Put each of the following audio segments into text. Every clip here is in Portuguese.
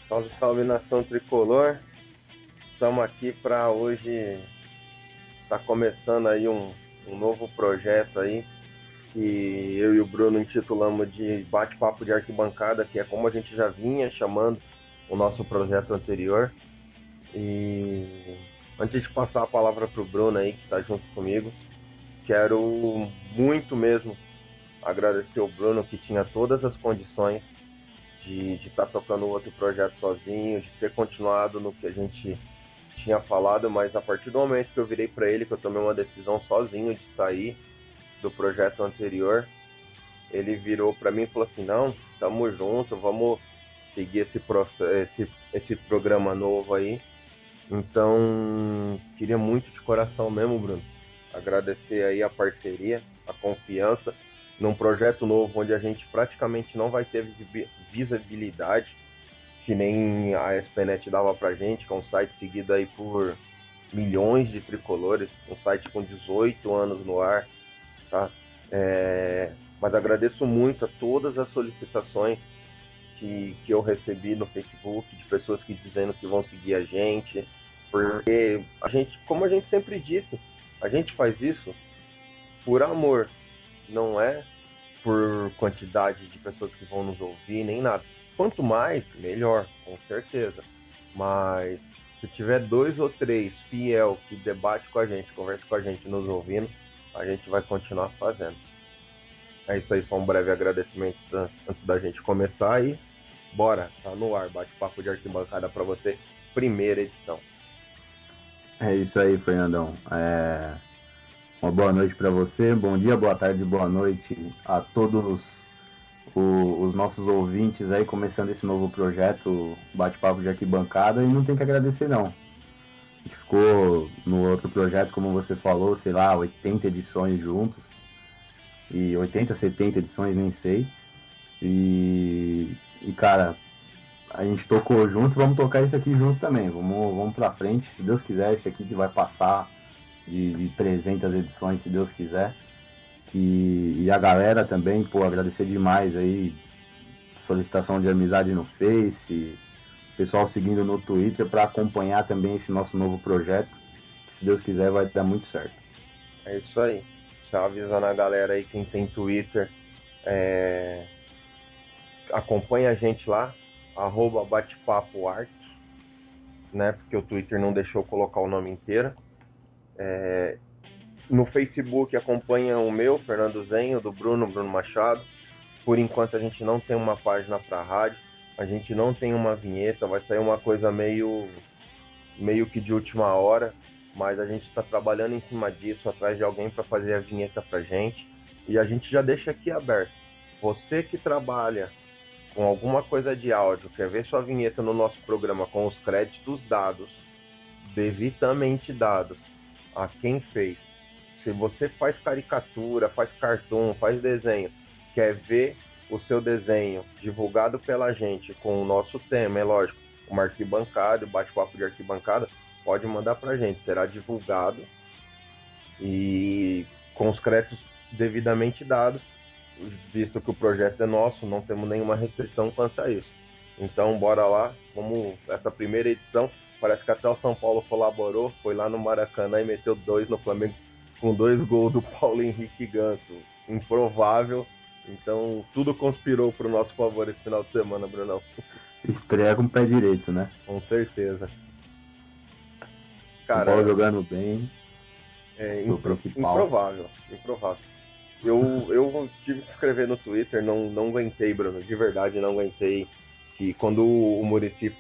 Salve, salve nação tricolor. Estamos aqui para hoje tá começando aí um novo projeto aí que eu e o Bruno intitulamos de Bate-Papo de Arquibancada, que é como a gente já vinha chamando o nosso projeto anterior. E antes de passar a palavra pro Bruno aí que está junto comigo, quero muito mesmo agradecer o Bruno que tinha todas as condições de estar tocando outro projeto sozinho, de ter continuado no que a gente tinha falado, mas a partir do momento que eu virei para ele, que eu tomei uma decisão sozinho de sair do projeto anterior, ele virou para mim e falou assim: não, tamo junto, vamos seguir esse programa novo aí. Então, queria muito de coração mesmo, Bruno, agradecer aí a parceria, a confiança num projeto novo onde a gente praticamente não vai ter visibilidade, que nem a SPNet dava pra gente, que é um site seguido aí por milhões de tricolores, um site com 18 anos no ar, tá? Mas agradeço muito a todas as solicitações que eu recebi no Facebook, de pessoas que dizendo que vão seguir a gente, porque a gente, como a gente sempre disse, a gente faz isso por amor, não é por quantidade de pessoas que vão nos ouvir, nem nada. Quanto mais, melhor, com certeza. Mas se tiver dois ou três fiel que debate com a gente, conversa com a gente nos ouvindo, a gente vai continuar fazendo. É isso aí, só um breve agradecimento antes da gente começar aí. Bora, tá no ar, bate-papo de arquibancada para você, primeira edição. É isso aí, Fernandão. Uma boa noite para você, bom dia, boa tarde, boa noite a todos os nossos ouvintes aí, começando esse novo projeto Bate-Papo de Arquibancada, e não tem que agradecer não. A gente ficou no outro projeto, como você falou, sei lá, 80 edições juntos, e 80, 70 edições, nem sei. E cara, a gente tocou junto, vamos tocar isso aqui junto também, vamos pra frente, se Deus quiser, esse aqui que vai passar de 300 edições, se Deus quiser. E a galera também, pô, agradecer demais aí, solicitação de amizade no Face, pessoal seguindo no Twitter para acompanhar também esse nosso novo projeto, que se Deus quiser vai dar muito certo. É isso aí. Só avisando a galera aí, quem tem Twitter, é... acompanha a gente lá, @batepapoart, né? Porque o Twitter não deixou colocar o nome inteiro. No Facebook acompanha o meu, Fernando Zenho, do Bruno Machado. Por enquanto a gente não tem uma página para rádio, a gente não tem uma vinheta, vai sair uma coisa meio que de última hora, mas a gente está trabalhando em cima disso, atrás de alguém para fazer a vinheta pra gente. E a gente já deixa aqui aberto. Você que trabalha com alguma coisa de áudio, quer ver sua vinheta no nosso programa com os créditos dados, devidamente dados a quem fez. Se você faz caricatura, faz cartoon, faz desenho, quer ver o seu desenho divulgado pela gente com o nosso tema, é lógico, uma arquibancada, o bate-papo de arquibancada, pode mandar pra gente, será divulgado e com os créditos devidamente dados, visto que o projeto é nosso, não temos nenhuma restrição quanto a isso. Então, bora lá, vamos, essa primeira edição, parece que até o São Paulo colaborou, foi lá no Maracanã e meteu 2 no Flamengo, com 2 gols do Paulo Henrique Ganso. Improvável, então tudo conspirou para o nosso favor esse final de semana, Brunão. Estreia com o pé direito, né? Com certeza. São Paulo Cara, jogando bem, o principal. improvável. Eu tive que escrever no Twitter, não aguentei, Bruno, de verdade não aguentei. Que quando o Muricy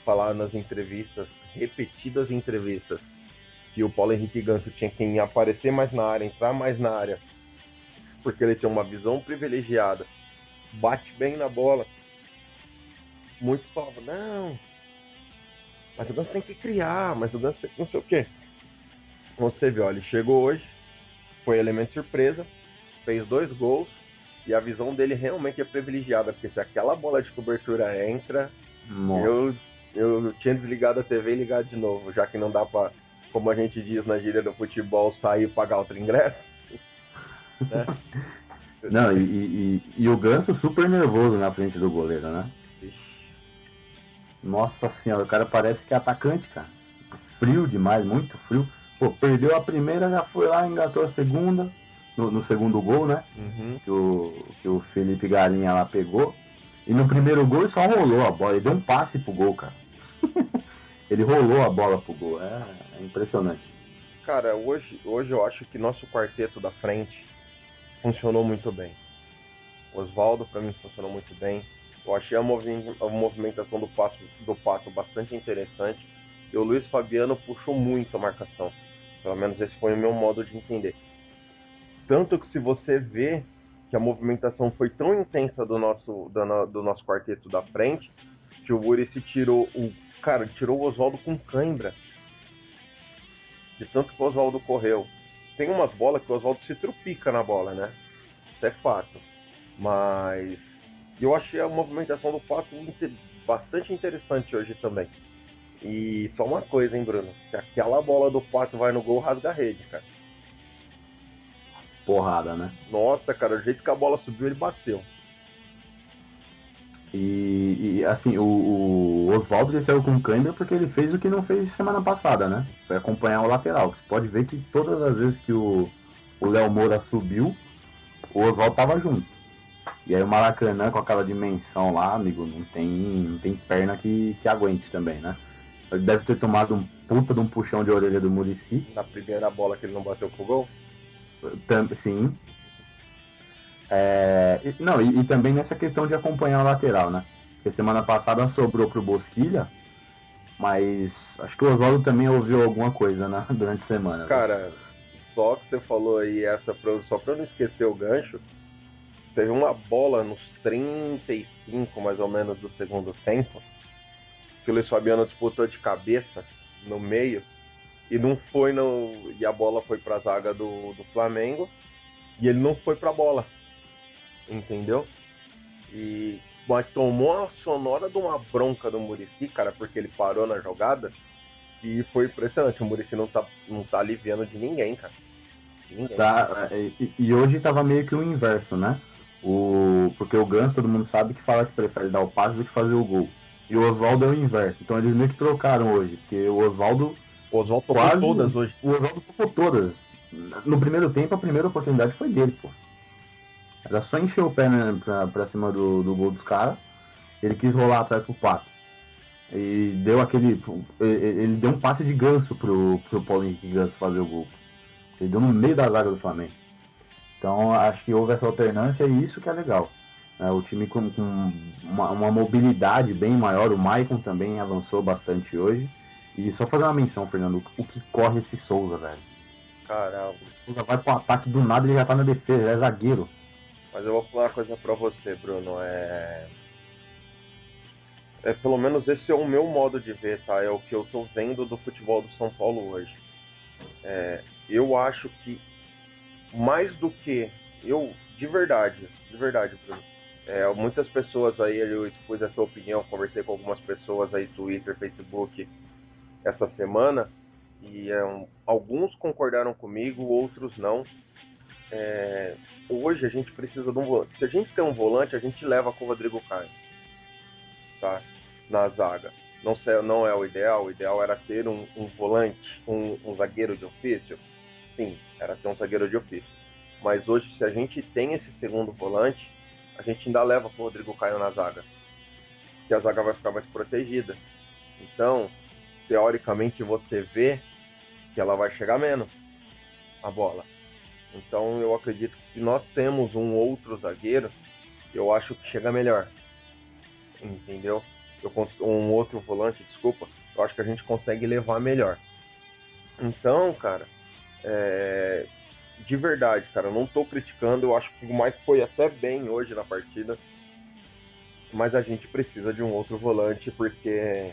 falar nas entrevistas, repetidas entrevistas, que o Paulo Henrique Ganso tinha que aparecer mais na área, entrar mais na área, porque ele tinha uma visão privilegiada, bate bem na bola. Muitos falavam, não, mas o Ganso tem que criar, mas o Ganso tem que não sei o quê. Você viu, ó, ele chegou hoje, foi elemento surpresa, fez 2 gols, e a visão dele realmente é privilegiada, porque se aquela bola de cobertura entra, Nossa. eu, eu tinha desligado a TV e ligado de novo, já que não dá pra, como a gente diz na gíria do futebol, sair e pagar outro ingresso, né? Não, e o Ganso super nervoso na frente do goleiro, né? Nossa senhora, o cara parece que é atacante, cara. Frio demais, muito frio. Pô, perdeu a primeira, já foi lá, engatou a segunda, no segundo gol, né? Uhum. Que o Felipe Galinha lá pegou. E no primeiro gol ele só rolou a bola, ele deu um passe pro gol, cara. Ele rolou a bola pro gol, é impressionante. Cara, hoje eu acho que nosso quarteto da frente funcionou muito bem. O Oswaldo, para mim, funcionou muito bem. Eu achei a movimentação do Pato bastante interessante. E o Luiz Fabiano puxou muito a marcação. Pelo menos esse foi o meu modo de entender. Tanto que se você vê que a movimentação foi tão intensa do nosso quarteto da frente, que o Muricy tirou o. Cara, tirou o Oswaldo com cãibra. De tanto que o Oswaldo correu. Tem umas bolas que o Oswaldo se trupica na bola, né? Isso é fato. Mas eu achei a movimentação do Pato bastante interessante hoje também. E só uma coisa, hein, Bruno? Se aquela bola do Pato vai no gol, rasga a rede, cara. Porrada, né? Nossa, cara, o jeito que a bola subiu, ele bateu. E assim, o Oswaldo ele saiu com câimbra porque ele fez o que não fez semana passada, né? Foi acompanhar o lateral. Você pode ver que todas as vezes que o Léo Moura subiu, o Oswaldo tava junto. E aí o Maracanã com aquela dimensão lá, amigo, não tem perna que aguente também, né? Ele deve ter tomado um puta de um puxão de orelha do Muricy. Na primeira bola que ele não bateu pro gol. Sim. Não, e também nessa questão de acompanhar o lateral, né? Porque semana passada sobrou pro Bosquilha, mas acho que o Oswaldo também ouviu alguma coisa, né, durante a semana. Cara, só que você falou aí, só pra eu não esquecer o gancho, teve uma bola nos 35 mais ou menos do segundo tempo, que o Luiz Fabiano disputou de cabeça no meio e não foi no. E a bola foi pra zaga do Flamengo e ele não foi pra bola. Entendeu? E mas tomou uma sonora de uma bronca do Muricy, cara, porque ele parou na jogada. E foi impressionante. O Muricy não tá aliviando de ninguém, cara. De ninguém. Tá, e hoje tava meio que o inverso, né? Porque o Ganso, todo mundo sabe que fala que prefere dar o passe do que fazer o gol. E o Oswaldo é o inverso. Então eles meio que trocaram hoje. Porque o Oswaldo tocou quase. Todas hoje. O Oswaldo tocou todas. No primeiro tempo, a primeira oportunidade foi dele, pô. Era só encher o pé, né, pra cima do gol dos caras. Ele quis rolar atrás pro Pato. E deu aquele. Ele deu um passe de ganso pro Paulo Henrique Ganso fazer o gol. Ele deu no meio da zaga do Flamengo. Então acho que houve essa alternância e isso que é legal. O time com uma mobilidade bem maior. O Maicon também avançou bastante hoje. E só fazer uma menção, Fernando, o que corre esse Souza, velho. Caramba. O Souza vai pro ataque do nada e ele já tá na defesa, ele é zagueiro. Mas eu vou falar uma coisa pra você, Bruno. Pelo menos esse é o meu modo de ver, tá? É o que eu tô vendo do futebol do São Paulo hoje. Eu acho que mais do que de verdade, Bruno. Muitas pessoas aí, eu expus essa opinião, conversei com algumas pessoas aí, Twitter, Facebook, essa semana, e alguns concordaram comigo, outros não. Hoje a gente precisa de um volante. Se a gente tem um volante, a gente leva com o Rodrigo Caio, tá? Na zaga. Não é o ideal era ter um volante, um zagueiro de ofício. Sim, era ter um zagueiro de ofício. Mas hoje, se a gente tem esse segundo volante, a gente ainda leva com o Rodrigo Caio na zaga. Que a zaga vai ficar mais protegida. Então, teoricamente, você vê que ela vai chegar menos, a bola. Então, eu acredito que se nós temos um outro zagueiro, eu acho que chega melhor. Entendeu? Um outro volante, desculpa, eu acho que a gente consegue levar melhor. Então, cara, de verdade, cara, eu não tô criticando, eu acho que o Mike foi até bem hoje na partida, mas a gente precisa de um outro volante, porque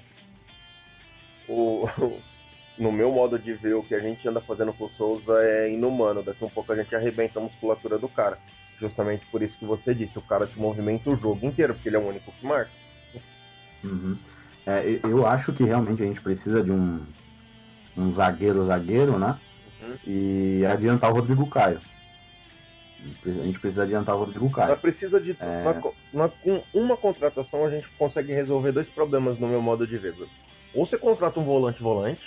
no meu modo de ver, o que a gente anda fazendo com o Souza é inumano. Daqui a um pouco a gente arrebenta a musculatura do cara. Justamente por isso que você disse, o cara te movimenta o jogo inteiro, porque ele é o único que marca. Uhum. Eu acho que realmente a gente precisa de um zagueiro, né? Uhum. E adiantar o Rodrigo Caio. A gente precisa adiantar o Rodrigo Nós Caio. precisa de. Com uma contratação a gente consegue resolver dois problemas no meu modo de ver. Ou você contrata um volante-volante,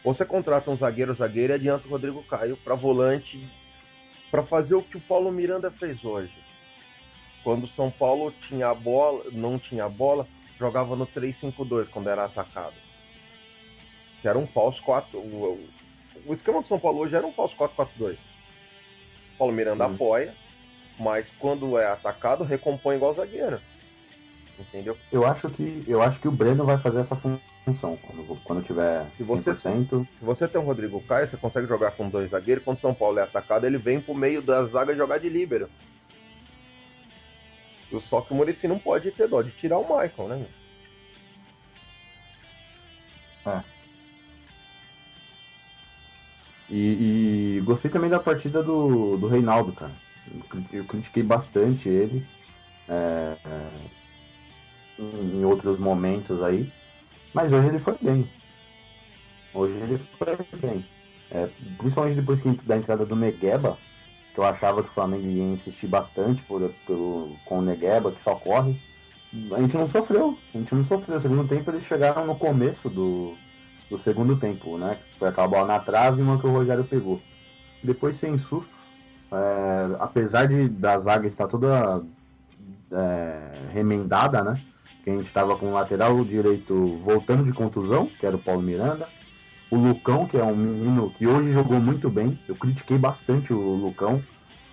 ou você contrata um zagueiro-zagueiro e adianta o Rodrigo Caio para volante, para fazer o que o Paulo Miranda fez hoje. Quando o São Paulo tinha a bola, não tinha a bola, jogava no 3-5-2 quando era atacado. Que era um falso 4. O esquema do São Paulo hoje era um falso 4-4-2. Paulo Miranda apoia, mas quando é atacado, recompõe igual zagueiro. Entendeu? Eu acho que o Breno vai fazer essa função quando tiver 100%. Se você tem um Rodrigo Caio, você consegue jogar com dois zagueiros. Quando o São Paulo é atacado, ele vem pro meio da zaga jogar de líbero. Só que o Muricy não pode ter dó de tirar o Michael, né? E gostei também da partida do Reinaldo, cara. Eu critiquei bastante ele em outros momentos aí, mas hoje ele foi bem. Principalmente depois da entrada do Negueba, que eu achava que o Flamengo ia insistir bastante com o Negueba, que só corre. A gente não sofreu. No segundo tempo eles chegaram no começo do segundo tempo, né? Foi aquela bola na trave e uma que o Rogério pegou. Depois, sem sustos, apesar da zaga estar toda remendada, né? Que a gente estava com o lateral direito voltando de contusão, que era o Paulo Miranda. O Lucão, que é um menino que hoje jogou muito bem. Eu critiquei bastante o Lucão,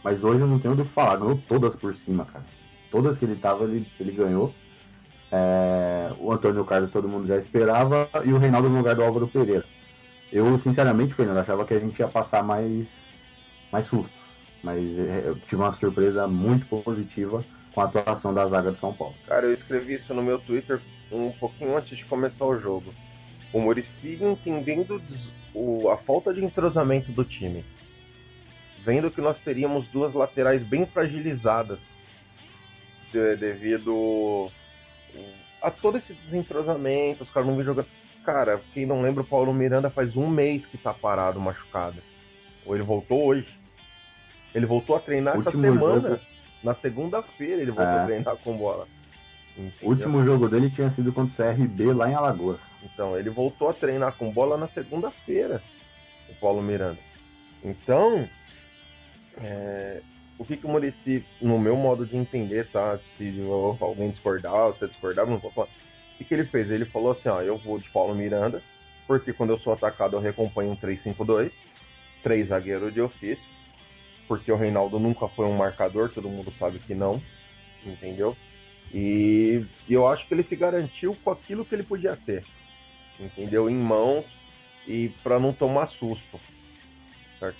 mas hoje eu não tenho o que falar. Ganhou todas por cima, cara. Todas que ele tava, ele ganhou. O Antônio Carlos todo mundo já esperava, e o Reinaldo no lugar do Álvaro Pereira. Eu, sinceramente, Fernando, achava que a gente ia passar mais sustos, mas eu tive uma surpresa muito positiva com a atuação da zaga do São Paulo. Cara, eu escrevi isso no meu Twitter um pouquinho antes de começar o jogo. O Muricy entendendo a falta de entrosamento do time, vendo que nós teríamos duas laterais bem fragilizadas devido a todo esse desentrosamento, os caras não vêm jogando. Cara, quem não lembra, o Paulo Miranda faz um mês que tá parado, machucado. Ou ele voltou hoje. Ele voltou a treinar essa semana. Jogo... Na segunda-feira ele voltou a treinar com bola. Entendeu? O último jogo dele tinha sido contra o CRB lá em Alagoas. Então, ele voltou a treinar com bola na segunda-feira, o Paulo Miranda. Então, o que o Muricy, no meu modo de entender, tá? Se alguém discordar, se discordar, não vou falar. O que ele fez? Ele falou assim, ó, eu vou de Paulo Miranda, porque quando eu sou atacado eu recomponho um 3-5-2, 3 zagueiros de ofício, porque o Reinaldo nunca foi um marcador, todo mundo sabe que não, entendeu? E eu acho que ele se garantiu com aquilo que ele podia ter, entendeu? Em mãos e para não tomar susto, certo?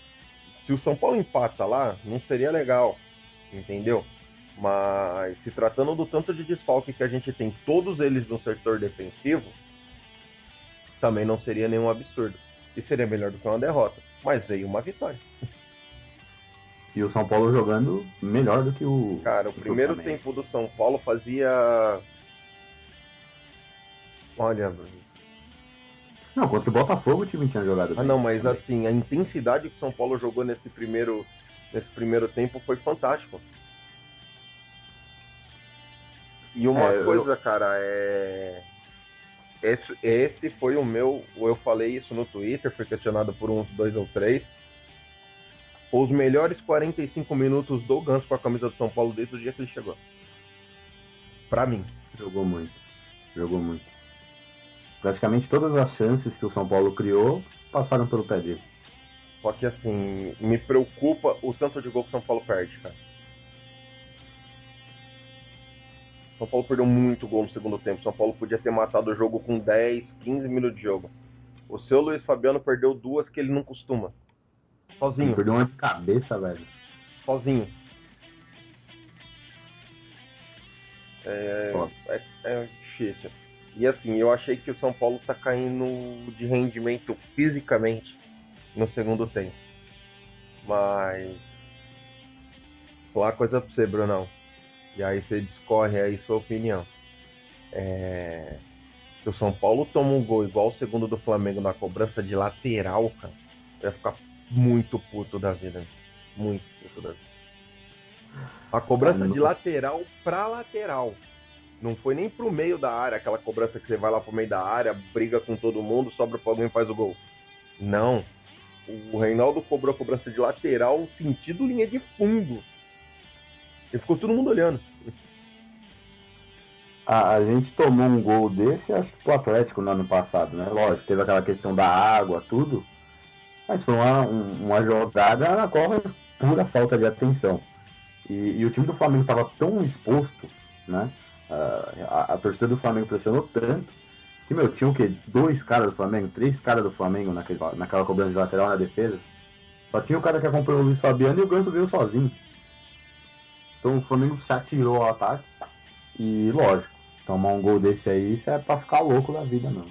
Se o São Paulo empata lá, não seria legal, entendeu? Mas se tratando do tanto de desfalque que a gente tem, todos eles no setor defensivo, também não seria nenhum absurdo. E seria melhor do que uma derrota. Mas veio uma vitória. E o São Paulo jogando melhor do que o... Cara, o primeiro tempo do São Paulo fazia... Olha... Não, contra o Botafogo o time tinha jogado bem. Não, mas também. Assim, a intensidade que o São Paulo jogou nesse primeiro tempo foi fantástico. E uma coisa, cara, Esse foi o meu... Eu falei isso no Twitter, fui questionado por uns 2 ou 3. Os melhores 45 minutos do Ganso com a camisa do São Paulo desde o dia que ele chegou. Pra mim. Jogou muito. Praticamente todas as chances que o São Paulo criou passaram pelo pé dele. Só que assim, me preocupa o tanto de gol que o São Paulo perde, cara. O São Paulo perdeu muito gol no segundo tempo. O São Paulo podia ter matado o jogo com 10, 15 minutos de jogo. O seu Luiz Fabiano perdeu 2 que ele não costuma. Sozinho. Ele perdeu uma de cabeça, velho. Sozinho. É difícil. E assim, eu achei que o São Paulo tá caindo de rendimento fisicamente no segundo tempo. Mas... Vou falar uma coisa pra você, Brunão. E aí você discorre aí sua opinião. Se o São Paulo toma um gol igual o segundo do Flamengo na cobrança de lateral, cara, vai ficar muito puto da vida. Muito puto da vida. A cobrança de lateral pra lateral. Não foi nem pro meio da área, aquela cobrança que você vai lá pro meio da área, briga com todo mundo, sobra pra alguém e faz o gol. Não. O Reinaldo cobrou a cobrança de lateral sentido linha de fundo. E ficou todo mundo olhando. A gente tomou um gol desse, acho que pro Atlético no ano passado, né? Lógico, teve aquela questão da água, tudo. Mas foi uma jogada na qual é pura falta de atenção. E o time do Flamengo estava tão exposto, né? A torcida do Flamengo pressionou tanto que, meu, tinha o quê? 2 caras do Flamengo, 3 caras do Flamengo naquela cobrança de lateral na defesa. Só tinha o cara que acompanhou o Luiz Fabiano e o Ganso veio sozinho. Então o Flamengo se atirou ao ataque e, lógico, tomar um gol desse aí, isso é pra ficar louco da vida, não.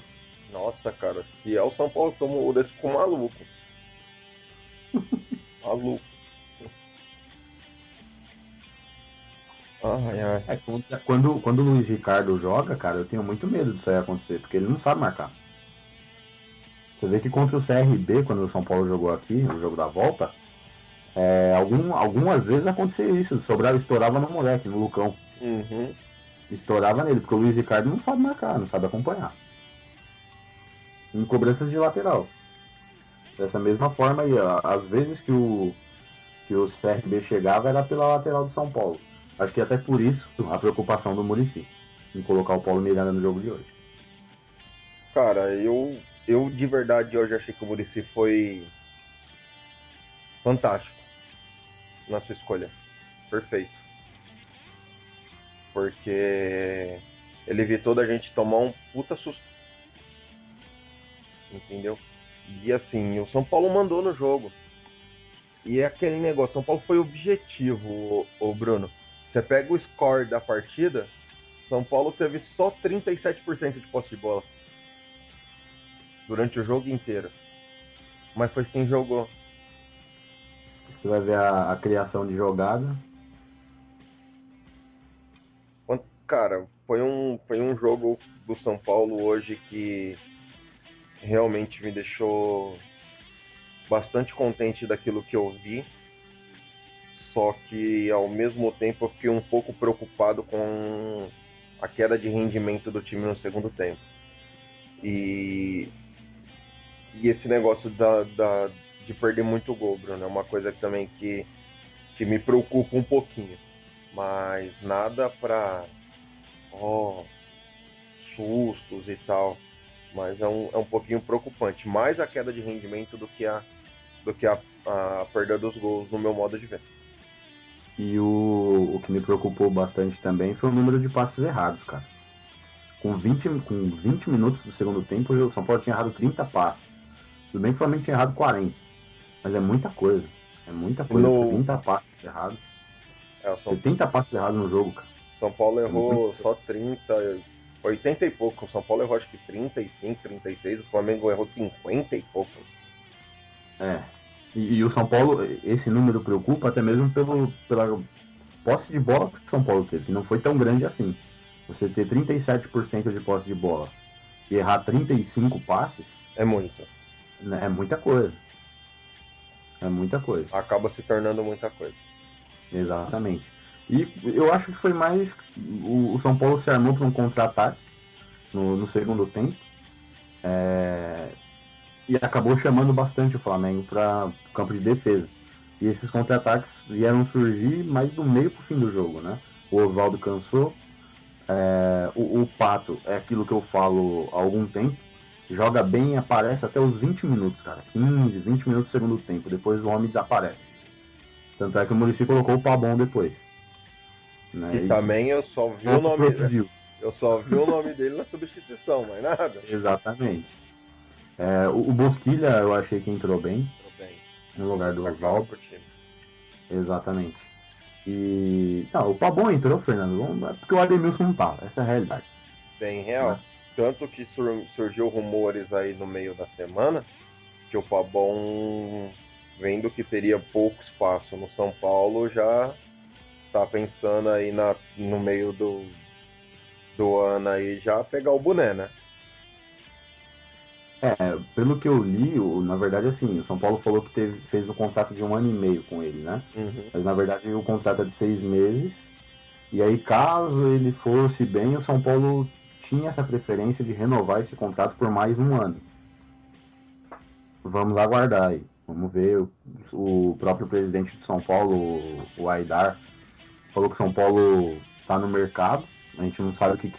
Nossa, cara, se é o São Paulo tomou desse, ficou maluco. Maluco. Ai, ai. Quando o Luiz Ricardo joga, cara, eu tenho muito medo disso aí acontecer, porque ele não sabe marcar. Você vê que contra o CRB, quando o São Paulo jogou aqui, no jogo da volta, algumas vezes acontecia isso, estourava no moleque, no Lucão. Uhum. Estourava nele, porque o Luiz Ricardo não sabe marcar, não sabe acompanhar. Em cobranças de lateral. Dessa mesma forma aí, às vezes que o CRB chegava era pela lateral do São Paulo. Acho que até por isso a preocupação do Muricy em colocar o Paulo Miranda no jogo de hoje. Cara, eu de verdade hoje achei que o Muricy foi fantástico na sua escolha. Perfeito. Porque ele evitou da gente tomar um puta susto. Entendeu? E assim, o São Paulo mandou no jogo. E é aquele negócio, São Paulo foi objetivo, o Bruno. Você pega o score da partida, São Paulo teve só 37% de posse de bola. Durante o jogo inteiro. Mas foi quem jogou. Você vai ver a criação de jogada. Cara, foi um jogo do São Paulo hoje que realmente me deixou bastante contente daquilo que eu vi. Só que ao mesmo tempo eu fiquei um pouco preocupado com a queda de rendimento do time no segundo tempo. E esse negócio de perder muito gol, Bruno, é uma coisa que também que me preocupa um pouquinho. Mas nada pra sustos e tal. Mas é um pouquinho preocupante. Mais a queda de rendimento do que a perda dos gols, no meu modo de ver. E o que me preocupou bastante também foi o número de passes errados, cara. Com 20 minutos do segundo tempo, o São Paulo tinha errado 30 passes. Tudo bem que o Flamengo tinha errado 40. Mas é muita coisa. É muita coisa. 30 passes errados. 70 passes errados no jogo, cara. São Paulo errou só 30, 80 e pouco. O São Paulo errou acho que 35, 36. O Flamengo errou 50 e pouco. E o São Paulo, esse número preocupa até mesmo pela posse de bola que o São Paulo teve, que não foi tão grande assim. Você ter 37% de posse de bola e errar 35 passes... É muito. É muita coisa. É muita coisa. Acaba se tornando muita coisa. Exatamente. E eu acho que foi mais... O São Paulo se armou para um contra-ataque no segundo tempo. E acabou chamando bastante o Flamengo para o campo de defesa. E esses contra-ataques vieram surgir mais do meio para o fim do jogo, né? O Oswaldo cansou. O Pato é aquilo que eu falo há algum tempo. Joga bem e aparece até os 20 minutos, cara. 15, 20 minutos do segundo tempo. Depois o homem desaparece. Tanto é que o Muricy colocou o Pabon depois. Né? E também eu só vi o nome dele. Eu só vi o nome dele na substituição, mais nada. Exatamente. O Bosquilha eu achei que entrou bem. No lugar do Oswaldo. Exatamente. E. Não, o Pabon entrou, Fernando. É porque o Ademilson não tava. Essa é a realidade. Bem real. Tanto que surgiu rumores aí no meio da semana que o Pabon, vendo que teria pouco espaço no São Paulo, já tá pensando aí no meio do ano aí já pegar o boné, né? Pelo que eu li, na verdade, assim, o São Paulo falou que fez um contrato de 1 ano e meio com ele, né? Uhum. Mas na verdade o contrato é de 6 meses. E aí, caso ele fosse bem, o São Paulo tinha essa preferência de renovar esse contrato por mais 1 ano. Vamos aguardar aí. Vamos ver. O próprio presidente de São Paulo, o Aidar, falou que o São Paulo está no mercado. A gente não sabe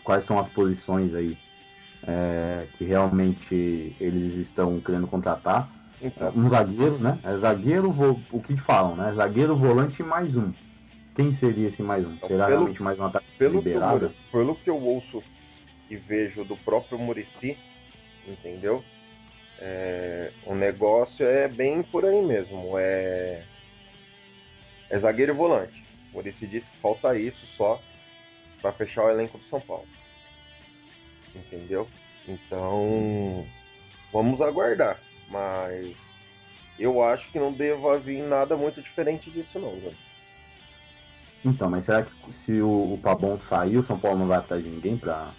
quais são as posições aí que realmente eles estão querendo contratar. Então, Um zagueiro, né? É zagueiro, o que falam, né? Zagueiro, volante e mais um. Quem seria esse mais um? então, Será realmente mais um ataque liberado? pelo que eu ouço e vejo do próprio Muricy, entendeu? O negócio é bem por aí mesmo. É zagueiro e volante. O Muricy disse que falta isso só para fechar o elenco do São Paulo. Entendeu? Então, vamos aguardar. Mas eu acho que não deva vir nada muito diferente disso, não, velho. Então, mas será que se o Pabon sair, o São Paulo não vai atrás de ninguém pra.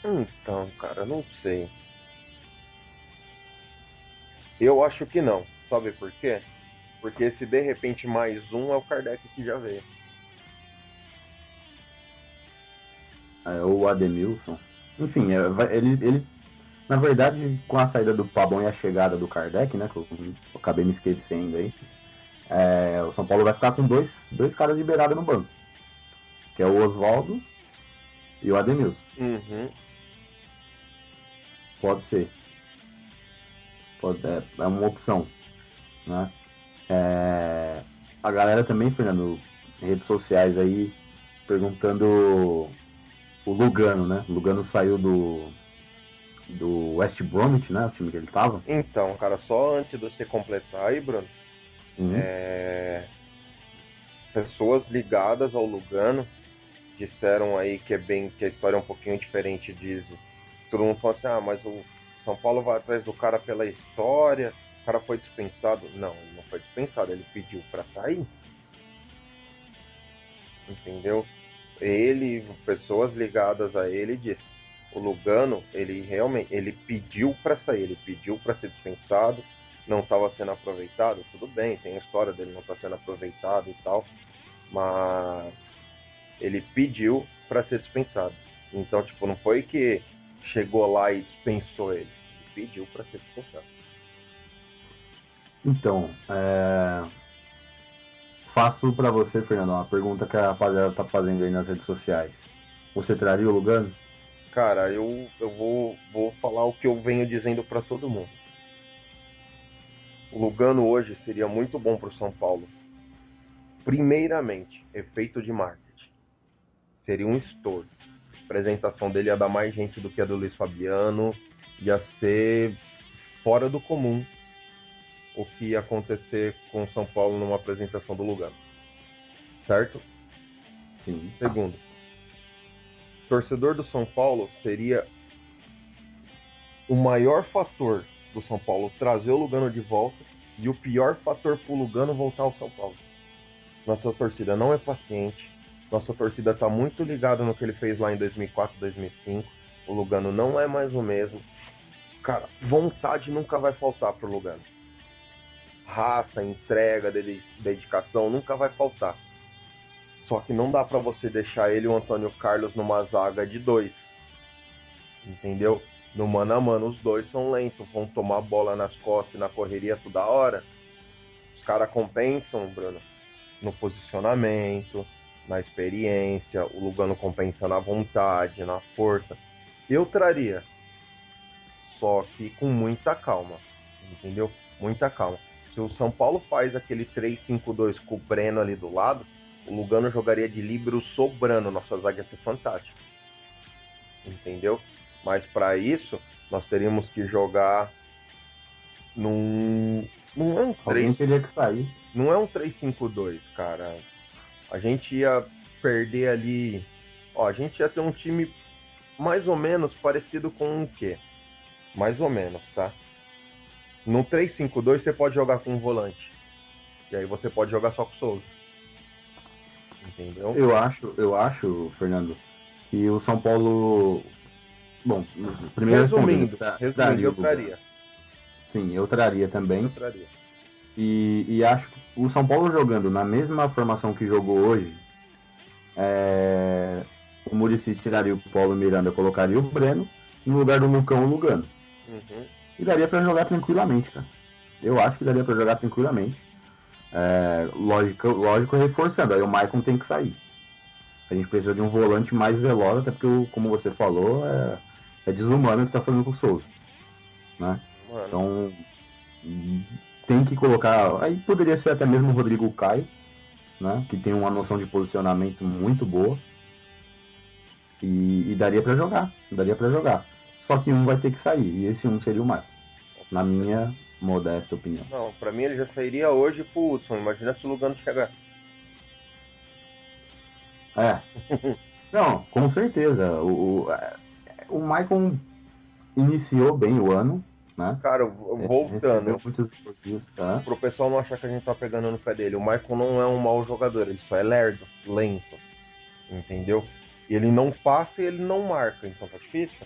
Então, cara, não sei. Eu acho que não. Sabe por quê? Porque se de repente mais um é o Kardec que já veio. Ou o Ademilson? Enfim, ele, na verdade, com a saída do Pabon e a chegada do Kardec, né? Que eu acabei me esquecendo aí. O São Paulo vai ficar com dois caras liberados no banco. Que é o Oswaldo e o Ademilson. Uhum. Pode ser. É uma opção, né? A galera também, Fernando, redes sociais aí, perguntando o Lugano, né? O Lugano saiu do West Bromwich, né? O time que ele tava. Então, cara, só antes de você completar aí, Bruno, Sim. pessoas ligadas ao Lugano disseram aí que a história é um pouquinho diferente disso. Todo mundo fala assim, mas o São Paulo vai atrás do cara pela história, o cara foi dispensado. Não, ele não foi dispensado, ele pediu para sair. Entendeu? Ele, pessoas ligadas a ele disse, o Lugano, ele realmente, ele pediu para sair, ele pediu para ser dispensado, não estava sendo aproveitado, tudo bem, tem a história dele não estar sendo aproveitado e tal, mas ele pediu para ser dispensado. Então, tipo, não foi que chegou lá e dispensou ele. Ele pediu para ser dispensado. Então, faço para você, Fernando, uma pergunta que a rapaziada tá fazendo aí nas redes sociais. Você traria o Lugano? Cara, eu vou falar o que eu venho dizendo para todo mundo. O Lugano hoje seria muito bom para o São Paulo. Primeiramente, efeito de marketing. Seria um estouro. A apresentação dele ia dar mais gente do que a do Luiz Fabiano. Ia ser fora do comum o que ia acontecer com o São Paulo numa apresentação do Lugano. Certo? Sim. Segundo, torcedor do São Paulo seria o maior fator do São Paulo trazer o Lugano de volta e o pior fator para o Lugano voltar ao São Paulo. Nossa torcida não é paciente, nossa torcida está muito ligada no que ele fez lá em 2004, 2005. O Lugano não é mais o mesmo. Cara, vontade nunca vai faltar pro Lugano. Raça, entrega, dedicação nunca vai faltar. Só que não dá para você deixar ele e o Antônio Carlos numa zaga de dois. Entendeu? No mano a mano, os dois são lentos, vão tomar bola nas costas e na correria toda hora. Os caras compensam, Bruno, no posicionamento, na experiência, o Lugano compensa na vontade, na força. Eu traria, só que com muita calma, entendeu? Muita calma. Se o São Paulo faz aquele 3-5-2 com o Breno ali do lado, o Lugano jogaria de líbero sobrando, nossa zaga ia ser fantástica. Entendeu? Mas para isso, nós teríamos que jogar num... Não é um 3... Alguém teria que sair. Não é um 3-5-2, cara. A gente ia perder ali... a gente ia ter um time mais ou menos parecido com o quê? Mais ou menos, tá? No 3-5-2 você pode jogar com um volante. E aí você pode jogar só com o Souza. Entendeu? Eu acho, Fernando, que o São Paulo Bom, primeiro resumindo, eu o Lugano. traria. Sim, eu traria também. Eu traria. E acho que o São Paulo jogando na mesma formação que jogou hoje, o Muricy tiraria o Paulo Miranda, colocaria o Breno, no lugar do Lucão, o Lugano. Uhum. E daria pra jogar tranquilamente, cara. Eu acho que daria pra jogar tranquilamente. Lógico, reforçando. Aí o Maicon tem que sair. A gente precisa de um volante mais veloz, até porque, como você falou, é desumano o que tá fazendo com o Souza. Né? Então, tem que colocar. Aí poderia ser até mesmo o Rodrigo Caio, né? Que tem uma noção de posicionamento muito boa. E daria pra jogar. Daria pra jogar. Só que um vai ter que sair. E esse um seria o Maicon. Na minha modesta opinião. Não, pra mim ele já sairia hoje pro Hudson. Imagina se o Lugano chegar. Não, com certeza. O Maicon iniciou bem o ano, né? Cara, voltando. Tá? Pro pessoal não achar que a gente tá pegando no pé dele. O Maicon não é um mau jogador, ele só é lerdo, lento. Entendeu? E ele não passa e ele não marca, então tá difícil.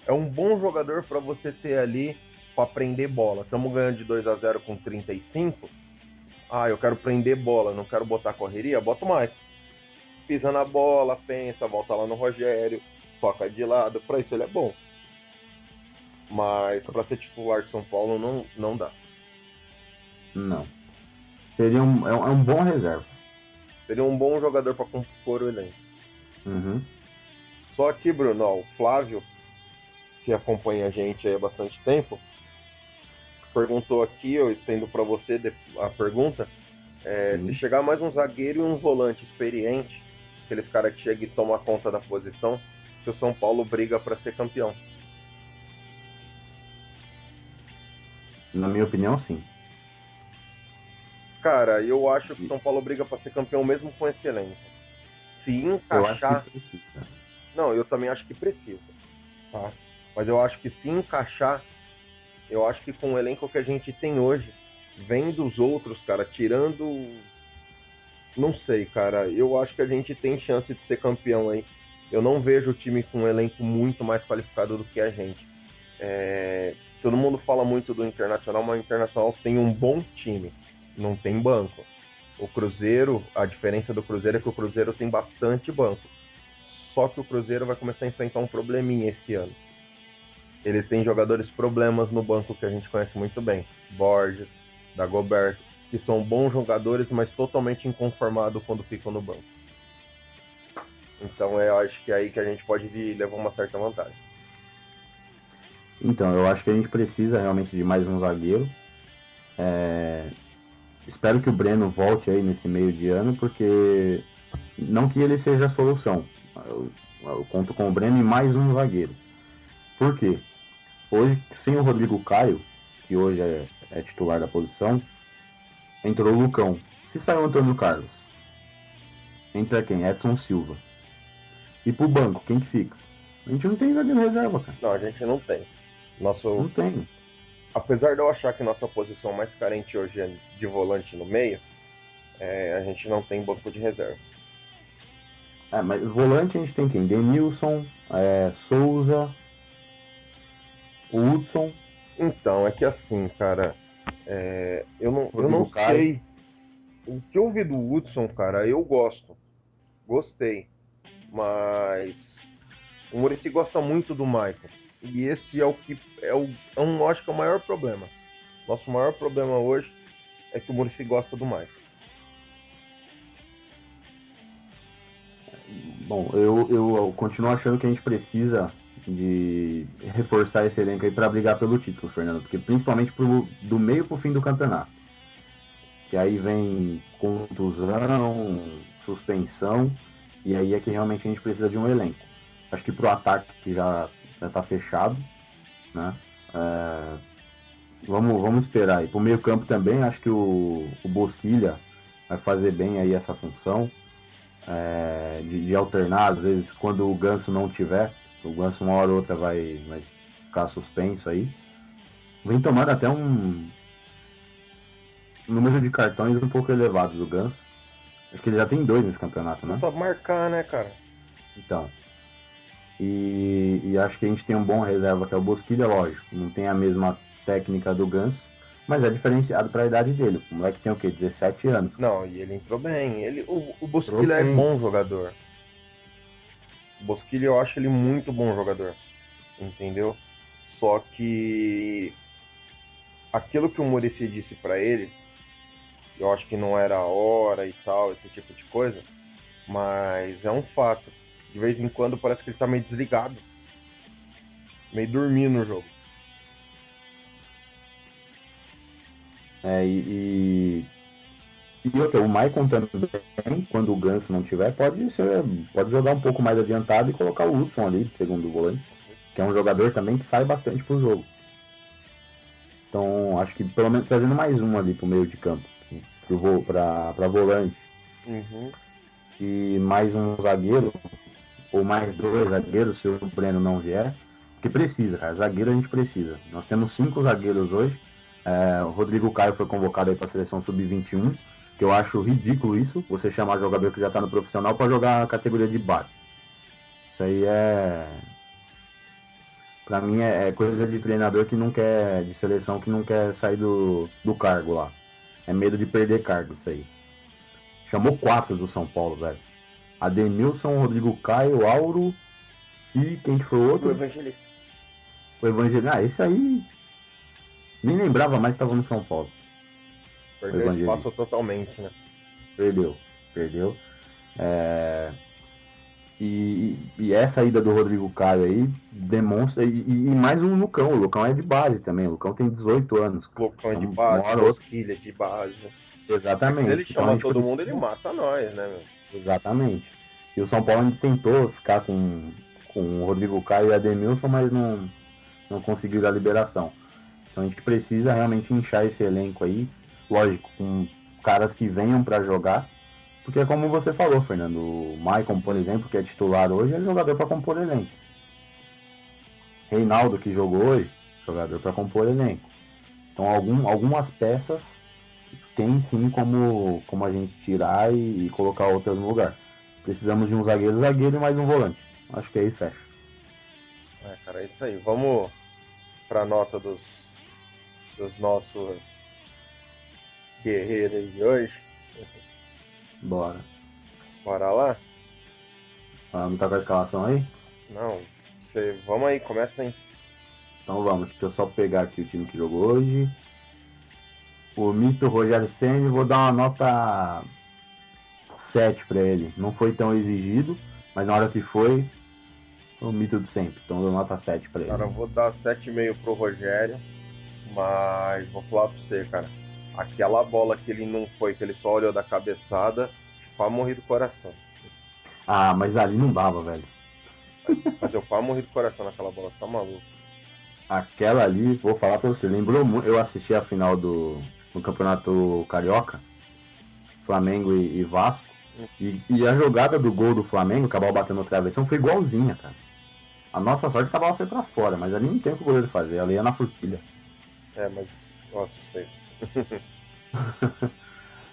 É um bom jogador para você ter ali para prender bola. Estamos ganhando de 2-0 com 35. Eu quero prender bola, não quero botar correria, bota o Maicon. Pisa na bola, pensa, volta lá no Rogério, toca de lado, pra isso ele é bom. Mas pra ser titular de São Paulo não dá. Não. Seria um bom reserva. Seria um bom jogador pra compor o elenco. Uhum. Só que, Bruno, o Flávio, que acompanha a gente aí há bastante tempo, perguntou aqui, eu estendo pra você a pergunta, se chegar mais um zagueiro e um volante experiente, aqueles caras que chegam e tomam conta da posição, se o São Paulo briga para ser campeão. Na minha opinião, sim. Cara, eu acho que o São Paulo briga para ser campeão mesmo com excelência. Se encaixar... Eu acho que precisa. Não, eu também acho que precisa. Tá? Mas eu acho que se encaixar, eu acho que com o elenco que a gente tem hoje, vem dos outros, cara, tirando... Não sei, cara. Eu acho que a gente tem chance de ser campeão aí. Eu não vejo o time com um elenco muito mais qualificado do que a gente. Todo mundo fala muito do Internacional, mas o Internacional tem um bom time. Não tem banco. O Cruzeiro, a diferença do Cruzeiro é que o Cruzeiro tem bastante banco. Só que o Cruzeiro vai começar a enfrentar um probleminha esse ano. Eles têm jogadores problemas no banco que a gente conhece muito bem. Borges, Dagoberto, que são bons jogadores, mas totalmente inconformados quando ficam no banco. Então eu acho que é aí que a gente pode levar uma certa vantagem. Então, eu acho que a gente precisa realmente de mais um zagueiro. Espero que o Breno volte aí nesse meio de ano, porque não que ele seja a solução. Eu conto com o Breno e mais um zagueiro. Por quê? Hoje, sem o Rodrigo Caio, que hoje é titular da posição, entrou o Lucão. Se sair o Antônio Carlos, entra quem? Edson Silva. E pro banco, quem que fica? A gente não tem zagueiro reserva, cara. Não, a gente não tem. Não tem. Apesar de eu achar que nossa posição mais carente hoje é de volante no meio, a gente não tem banco de reserva. Mas volante a gente tem quem? Denilson, Souza, Hudson. Então, é que assim, cara, eu não sei. O que eu vi do Hudson, cara, eu gostei, mas o Muricy gosta muito do Maicon, e esse é o que acho que é o maior problema. Nosso maior problema hoje é que o Muricy gosta do Maicon. Bom, eu continuo achando que a gente precisa de reforçar esse elenco aí para brigar pelo título, Fernando, porque principalmente do meio pro fim do campeonato. Que aí vem contusão, suspensão, e aí é que realmente a gente precisa de um elenco. Acho que pro ataque que já tá fechado, né? Vamos esperar aí. Pro meio campo também, acho que o Bosquilha vai fazer bem aí essa função. De alternar, às vezes quando o Ganso não tiver, o Ganso uma hora ou outra vai ficar suspenso aí. Vem tomando até um número de cartões um pouco elevado do Ganso. Acho que ele já tem 2 nesse campeonato, né? Só marcar, né, cara? Então. E acho que a gente tem um bom reserva que é o Bosquilha, lógico. Não tem a mesma técnica do Ganso, mas é diferenciado para a idade dele. O moleque tem o quê? 17 anos. Não, e ele entrou bem. O Entrou Bosquilha é bem. bom jogador. O Bosquilha eu acho ele muito bom jogador. Entendeu? Só que aquilo que o Muricy disse pra ele, eu acho que não era a hora e tal, esse tipo de coisa, mas é um fato. De vez em quando parece que ele tá meio desligado, meio dormindo no jogo. É, e outra, o Maicon também, quando o Ganso não tiver, pode jogar um pouco mais adiantado e colocar o Hudson ali, segundo volante, que é um jogador também que sai bastante pro jogo. Então, acho que pelo menos trazendo mais um ali pro meio de campo, pra volante, Uhum. e mais um zagueiro, ou mais dois zagueiros, se o Breno não vier, que precisa, cara. Zagueiro a gente precisa. Nós temos 5 zagueiros hoje. O Rodrigo Caio foi convocado aí para a seleção sub-21, que eu acho ridículo isso, você chamar jogador que já está no profissional para jogar a categoria de base. Isso aí pra mim é coisa de treinador que não quer, de seleção que não quer sair do cargo lá. É medo de perder cargo isso aí. Chamou 4 do São Paulo, velho. Ademilson, Rodrigo Caio, Auro e quem que foi o O outro? Evangelista. O Evangelho. Ah, esse aí nem lembrava mais que estava no São Paulo. Perdeu espaço totalmente, né? Perdeu. É... E essa ida do Rodrigo Caio aí demonstra. E mais um Lucão. O Lucão é de base também. O Lucão tem 18 anos. Loucão é de base, Bosquilha de base. Exatamente. Se ele Então chama todo mundo, ele mata nós, né, meu? Exatamente. E o São Paulo tentou ficar com o Rodrigo Caio e Ademilson, mas não conseguiu a liberação. Então a gente precisa realmente inchar esse elenco aí, lógico, com caras que venham para jogar, porque é como você falou, Fernando, o Maicon, por exemplo, que é titular hoje, é jogador para compor elenco. Reinaldo, que jogou hoje, jogador para compor elenco. Então algumas peças tem sim como a gente tirar e colocar outras no lugar. Precisamos de um zagueiro e mais um volante. Acho que aí fecha. Cara, é isso aí. Vamos pra nota dos nossos guerreiros de hoje. Bora. Bora lá? Vamos estar com a escalação aí? Não. Vamos aí, começa aí. Então vamos, deixa eu só pegar aqui o time que jogou hoje. O mito Rogério Ceni, vou dar uma nota 7 para ele. Não foi tão exigido, mas na hora que foi, o mito de sempre. Então eu dou nota 7 para ele. Cara, eu vou dar 7,5 pro Rogério, mas vou falar pra você, cara. Aquela bola que ele não foi, que ele só olhou da cabeçada, quase morri do coração. Ah, mas ali não dava, velho. Mas eu quase morri do coração naquela bola, tá maluco. Aquela ali, vou falar pra você, lembrou muito. Eu assisti a final do Campeonato Carioca, Flamengo e Vasco. E a jogada do gol do Flamengo, acabar batendo no travessão, foi igualzinha, cara. A nossa sorte que a bola foi pra fora, mas ali não tem o que o goleiro fazer, ela ia na forquilha. Mas eu assustei.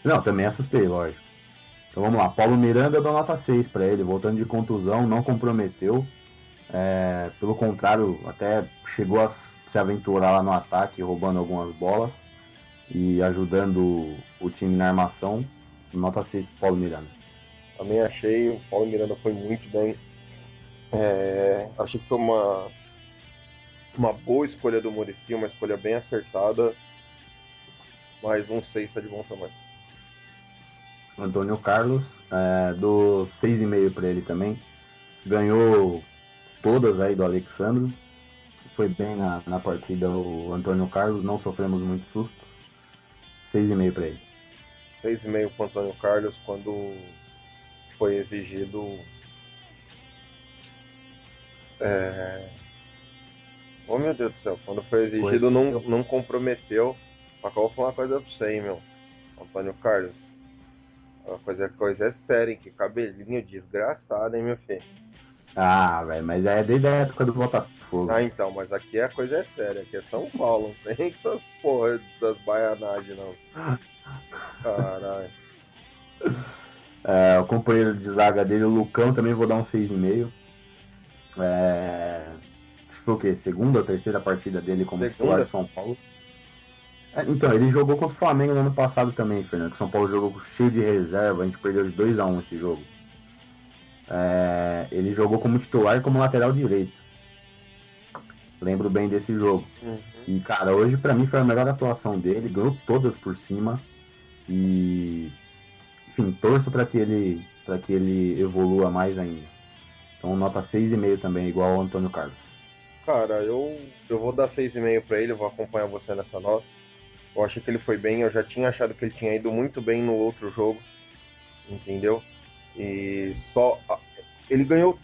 Não, também assustei, lógico. Então vamos lá, Paulo Miranda eu dou nota 6 pra ele, voltando de contusão, não comprometeu. Pelo contrário, até chegou a se aventurar lá no ataque, roubando algumas bolas e ajudando o time na armação. Nota 6 pro Paulo Miranda. Também achei, o Paulo Miranda foi muito bem. Achei que foi uma boa escolha do Muricy, uma escolha bem acertada. Mais um 6 tá de bom tamanho. Antônio Carlos, dou 6,5 para ele também. Ganhou todas aí do Alexandre. Foi bem na partida o Antônio Carlos, não sofremos muitos sustos. 6,5 para ele. 6,5 pro Antônio Carlos quando foi exigido. Oh meu Deus do céu, quando foi exigido não comprometeu. Só que eu vou falar uma coisa pra você, hein, meu. Antônio Carlos. A coisa é séria, hein? Que cabelinho desgraçado, hein, meu filho. Ah, velho, mas é desde a época do Botafogo. Ah, então, mas aqui a coisa é séria, aqui é São Paulo, não tem essas porra das baianagens, não. Caralho. O companheiro de zaga dele, o Lucão, também vou dar um 6,5. Acho que foi o quê? Segunda ou terceira partida dele como titular Segunda? de São Paulo. Então, ele jogou contra o Flamengo no ano passado também, Fernando. Que São Paulo jogou cheio de reserva, a gente perdeu de 2-1 esse jogo. Ele jogou como titular e como lateral direito. Lembro bem desse jogo. Uhum. E, cara, hoje pra mim foi a melhor atuação dele, ganhou todas por cima. E, enfim, torço para que ele evolua mais ainda. Então, nota 6,5 também, igual ao Antônio Carlos. Cara, eu vou dar 6,5 pra ele, eu vou acompanhar você nessa nota. Eu achei que ele foi bem, eu já tinha achado que ele tinha ido muito bem no outro jogo, entendeu? E só. Ele ganhou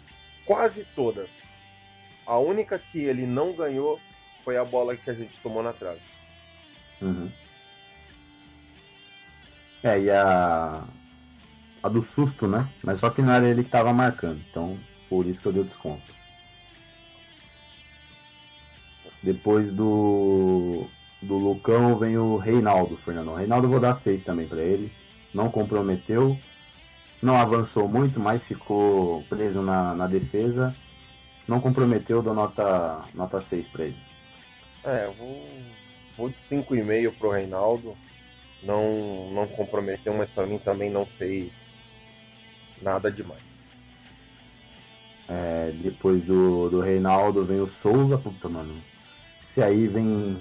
quase todas. A única que ele não ganhou foi a bola que a gente tomou na trave. Uhum. E a do susto, né? Mas só que não era ele que tava marcando, então por isso que eu dei o desconto. Depois do Lucão vem o Reinaldo, Fernando. O Reinaldo eu vou dar 6 também para ele. Não comprometeu, não avançou muito, mas ficou preso na defesa. Não comprometeu, dou nota 6 para ele. Vou de 5,5 pro Reinaldo. Não comprometeu, mas pra mim também não fez nada demais. Depois do Reinaldo vem o Souza, puta, mano. Esse aí vem.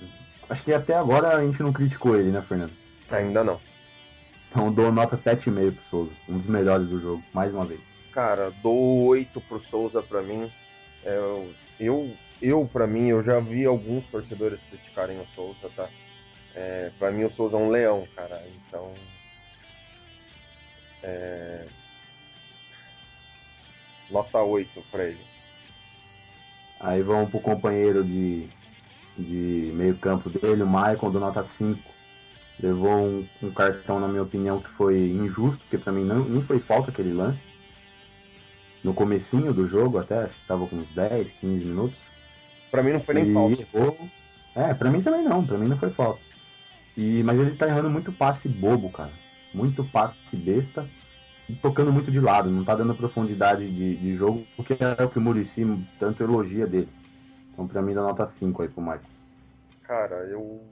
Acho que até agora a gente não criticou ele, né, Fernando? Ainda não. Então dou nota 7,5 pro Souza. Um dos melhores do jogo, mais uma vez. Cara, dou 8 pro Souza pra mim. É, pra mim, eu já vi alguns torcedores criticarem o Souza, tá? Pra mim, o Souza é um leão, cara. Então, nota 8 pra ele. Aí vamos pro companheiro de meio campo dele, o Maicon, do nota 5. Levou um cartão, na minha opinião, que foi injusto, porque pra mim nem foi falta aquele lance. No comecinho do jogo, até, acho que tava com uns 10, 15 minutos. Pra mim não foi nem Ele falta. errou. Pra mim também não, pra mim não foi falta. Mas ele tá errando muito passe bobo, cara. Muito passe besta e tocando muito de lado, não tá dando profundidade de jogo, porque é o que o Muricy tanto elogia dele. Então pra mim dá nota 5 aí pro Michael. Cara, eu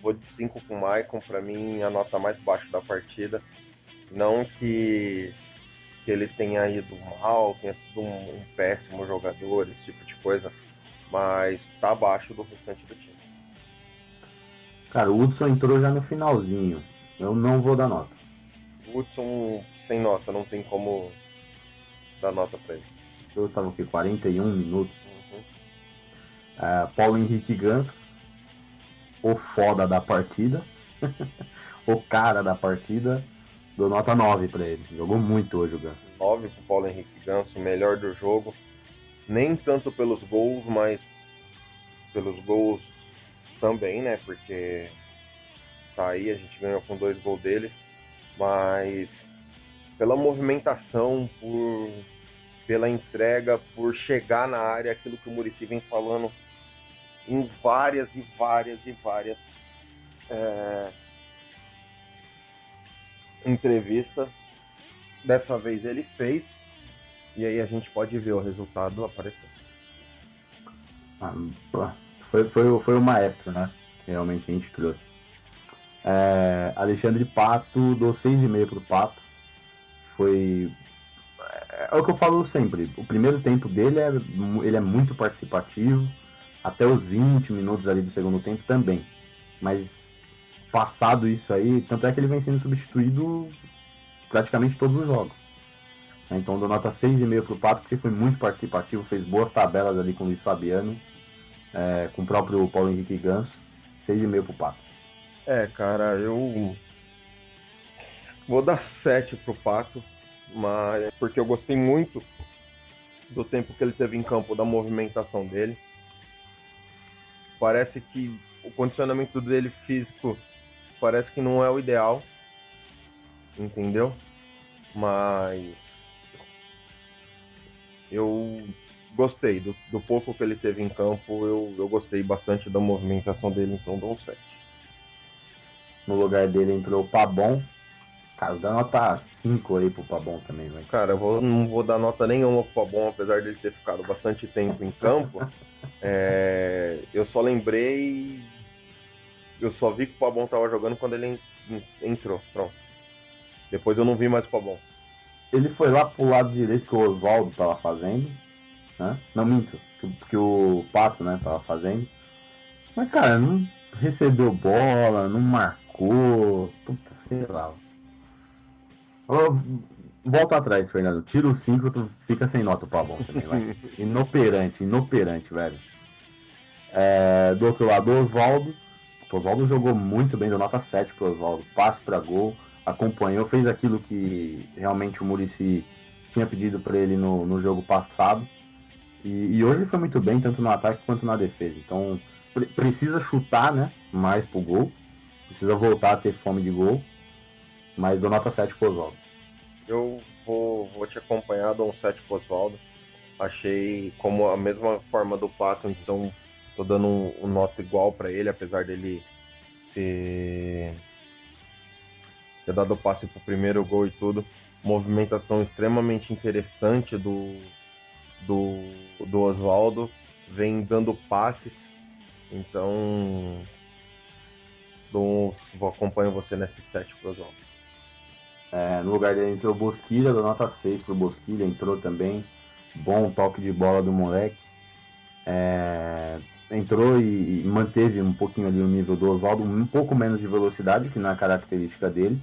vou de 5 com o Maicon, pra mim a nota mais baixa da partida. Não que ele tenha ido mal, tenha sido um péssimo jogador, esse tipo de coisa, mas tá abaixo do restante do time. Cara, o Hudson entrou já no finalzinho. Eu não vou dar nota. O Hudson sem nota, não tem como dar nota pra ele. Eu tava aqui 41 minutos. Uhum. Paulo Henrique Ganso, o foda da partida. O cara da partida. Dou nota 9 pra ele. Jogou muito hoje o Ganso. 9 pro Paulo Henrique Ganso, melhor do jogo. Nem tanto pelos gols, mas pelos gols também, né? Porque tá aí, a gente ganhou com 2 gols dele. Mas pela movimentação, pela entrega, por chegar na área, aquilo que o Muricy vem falando em várias entrevistas. Dessa vez ele fez, e aí a gente pode ver o resultado aparecer. Foi o maestro, né? Que realmente a gente trouxe. Alexandre Pato, dou 6,5 pro Pato. Foi. É o que eu falo sempre. O primeiro tempo dele ele é muito participativo. Até os 20 minutos ali do segundo tempo também. Mas passado isso aí, tanto é que ele vem sendo substituído praticamente todos os jogos. Então dou nota 6,5 pro Pato, porque foi muito participativo, fez boas tabelas ali com o Luiz Fabiano, com o próprio Paulo Henrique Ganso. 6,5 pro Pato. Cara, eu vou dar 7 pro Pato, mas porque eu gostei muito do tempo que ele teve em campo, da movimentação dele. Parece que o condicionamento dele físico parece que não é o ideal, entendeu? Mas eu gostei do pouco que ele teve em campo, eu gostei bastante da movimentação dele, então dou um 7. No lugar dele entrou o Pabon, Cara, dá nota 5 aí pro Pabon também, velho. Cara, não vou dar nota nenhuma pro Pabon, apesar dele ter ficado bastante tempo em campo. Eu só lembrei. Eu só vi que o Pabon tava jogando quando ele entrou. Pronto. Depois eu não vi mais o Pabon. Ele foi lá pro lado direito que o Oswaldo tava fazendo, né? Não, minto, que o Pato, né, tava fazendo. Mas, cara, não recebeu bola, não marcou. Puta, sei lá. Volta atrás, Fernando. Tira o 5, tu fica sem nota pro Pabon também, vai. Inoperante, velho. Do outro lado, o Oswaldo. O Oswaldo jogou muito bem, deu nota 7 pro Oswaldo. Passe para gol, acompanhou, fez aquilo que realmente o Muricy tinha pedido para ele no jogo passado. E hoje foi muito bem, tanto no ataque quanto na defesa. Então, precisa chutar, né, mais pro gol. Precisa voltar a ter fome de gol. Mas dou nota 7 pro Oswaldo. Eu vou te acompanhar, dou um 7 pro Oswaldo. Achei como a mesma forma do Pato, então tô dando um nota igual para ele, apesar dele ter dado o passe pro primeiro gol e tudo. Movimentação extremamente interessante do Oswaldo, vem dando passes, então vou acompanhar você nesse 7 pro Oswaldo. No lugar dele entrou o Bosquilha, dou nota 6 pro Bosquilha, entrou também. Bom toque de bola do moleque. Entrou e manteve um pouquinho ali o nível do Oswaldo, um pouco menos de velocidade, que não é característica dele,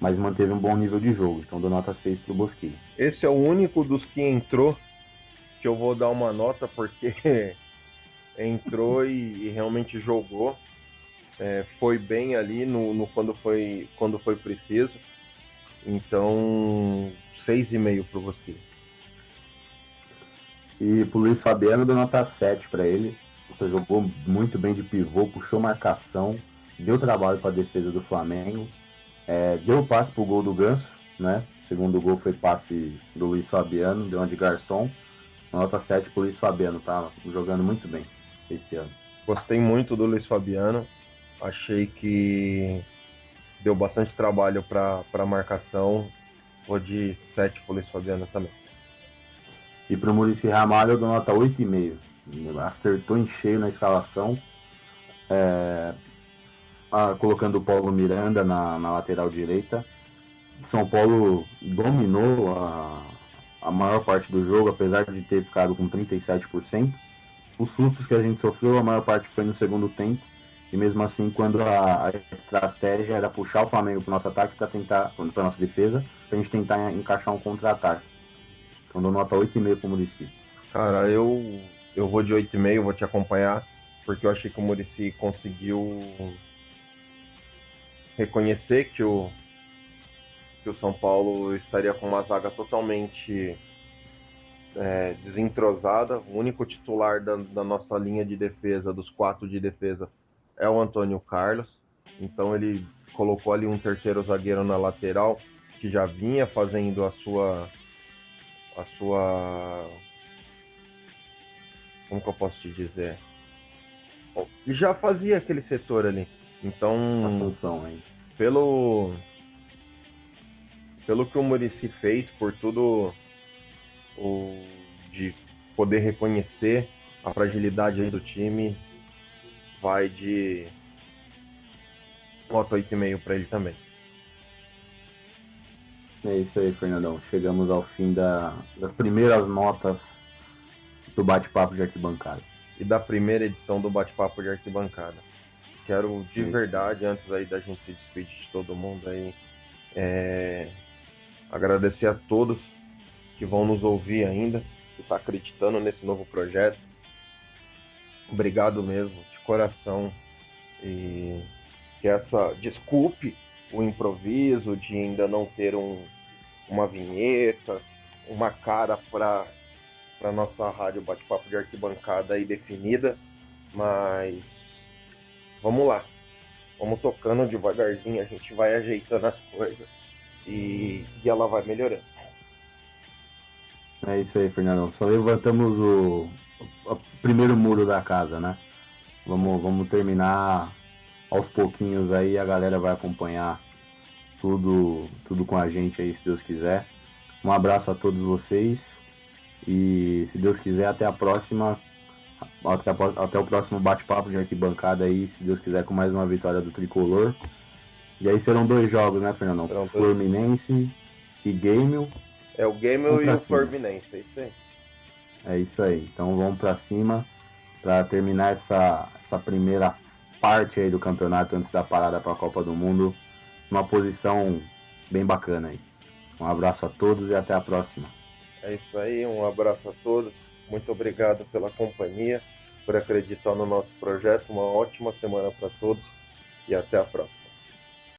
mas manteve um bom nível de jogo. Então dou nota 6 pro Bosquilha. Esse é o único dos que entrou que eu vou dar uma nota, porque entrou e realmente jogou. Foi bem ali quando foi preciso. Então, 6,5 pro Bosquilha. E pro Luiz Fabiano deu nota 7 para ele. Você jogou muito bem de pivô, puxou marcação, deu trabalho para a defesa do Flamengo, deu passe pro gol do Ganso, né? O segundo gol foi passe do Luiz Fabiano, deu uma de garçom. Nota 7 pro Luiz Fabiano, tá jogando muito bem esse ano. Gostei muito do Luiz Fabiano. Achei que deu bastante trabalho para marcação. Vou de 7 pro Luiz Fabiano também. E pro Muricy Ramalho eu dou nota 8,5. Acertou em cheio na escalação. Colocando o Paulo Miranda na lateral direita. O São Paulo dominou a maior parte do jogo, apesar de ter ficado com 37%. Os sustos que a gente sofreu, a maior parte foi no segundo tempo. E mesmo assim, quando a estratégia era puxar o Flamengo para o nosso ataque, para nossa defesa, para a gente tentar encaixar um contra-ataque. Então dou nota 8,5 pro Muricy. Cara, eu vou de 8,5, vou te acompanhar, porque eu achei que o Muricy conseguiu reconhecer que o São Paulo estaria com uma zaga totalmente desentrosada. O único titular da nossa linha de defesa, dos 4 de defesa, é o Antônio Carlos. Então ele colocou ali um terceiro zagueiro na lateral, que já vinha fazendo a sua como que eu posso te dizer? Bom, já fazia aquele setor ali. Então, essa função aí. Pelo que o Muricy fez, por tudo de poder reconhecer a fragilidade aí do time, vai de nota 8,5 para ele também. É isso aí, Fernandão. Chegamos ao fim das primeiras notas do bate-papo de arquibancada. E da primeira edição do bate-papo de arquibancada. Quero de verdade, antes aí da gente se despedir de todo mundo aí, agradecer a todos que vão nos ouvir ainda, que está acreditando nesse novo projeto. Obrigado mesmo, de coração. E que desculpe o improviso de ainda não ter uma vinheta, uma cara para nossa rádio bate-papo de arquibancada aí definida, mas vamos lá, vamos tocando devagarzinho, a gente vai ajeitando as coisas e ela vai melhorando. É isso aí, Fernandão. Só levantamos o primeiro muro da casa, né? Vamos terminar aos pouquinhos aí, a galera vai acompanhar tudo com a gente aí, se Deus quiser. Um abraço a todos vocês e, se Deus quiser, até a próxima. Até o próximo bate-papo de arquibancada aí, se Deus quiser, com mais uma vitória do Tricolor. E aí serão 2 jogos, né, Fernandão? Fluminense e Grêmio. É o Grêmio e o Fluminense, é isso aí. É isso aí. Então vamos pra cima para terminar essa primeira parte aí do campeonato antes da parada para a Copa do Mundo. Uma posição bem bacana aí. Um abraço a todos e até a próxima. É isso aí, um abraço a todos. Muito obrigado pela companhia, por acreditar no nosso projeto. Uma ótima semana para todos e até a próxima.